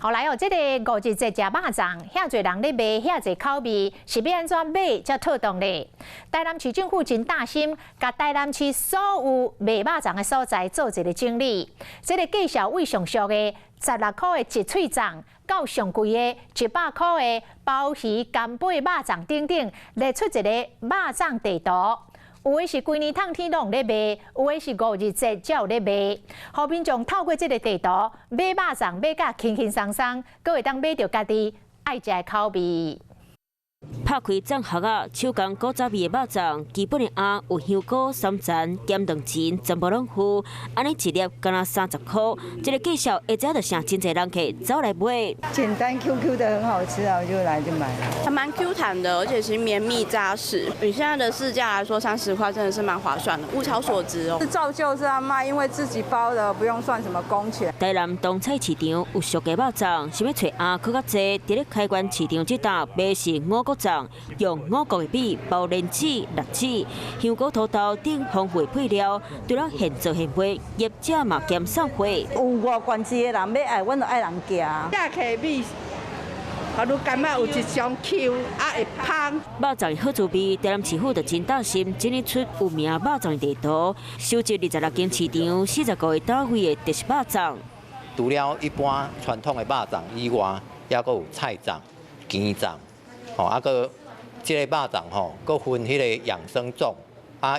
后来哦，这个5日节食肉粽，遐侪人咧卖，遐侪口味，是要安怎买才妥当咧？台南市政府真大心，甲台南市所有卖肉粽的所在做一个整理。这个介绍为上俗的16块的一脆粽，到上贵的100块的鲍鱼、干贝肉粽等等，列出一个肉粽地图。 有的是规年冬天拢咧卖，有的是5日节才有咧卖。互民众透过这个地图买肉粽，买甲轻轻松松，阁会当买到家己爱食的口味。 拍开粽盒啊，手工古早味的肉粽，基本的鸭有香菇、三层、咸蛋钱，全部拢有。安尼一粒敢若30块。这个介绍，一早就成真侪人客走来买。简单 QQ 的很好吃啊，我就来就买了。还蛮 Q 弹的，而且其实绵密扎实。以现在的市价来说，30块真的是蛮划算的，物超所值哦。是照旧这样卖，因为自己包的，不用算什么工钱。台南东菜市场有俗的肉粽，想要找鸭去较济，伫咧开关市场这搭买是五谷粽，用五谷的米包莲子、栗子、香菇、土豆等丰富配料，除了现做现卖，业者嘛兼送货。有外关市的人要爱，阮就爱人行。炸起米，啊，愈感觉有一种 Q， 会香。肉粽的好滋味，台南市府就真大心整理出有名肉粽的地图，收集26间市场45个单位的特色肉粽。除了一般传统的肉粽以外，也佫有菜粽、羹粽，个这个肉粽佫分迄个养生粽，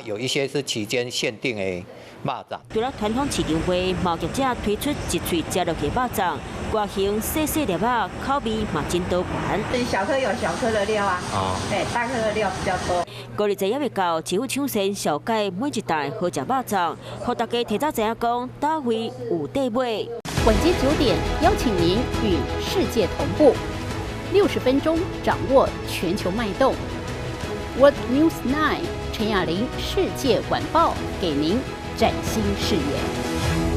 有一些是期间限定的肉粽。除了传统市场外，贸易者推出一喙食落去肉粽，外形细细粒仔，口味嘛真多元。小颗有小颗的料啊，对，大颗的料比较多。5日节也未到，市府抢先小改每一袋好食肉粽，互大家提早知影讲哪位有地买。晚间9点，邀请您与世界同步，60分钟掌握全球脉动。World News 9，陈雅玲世界晚报给您崭新视野。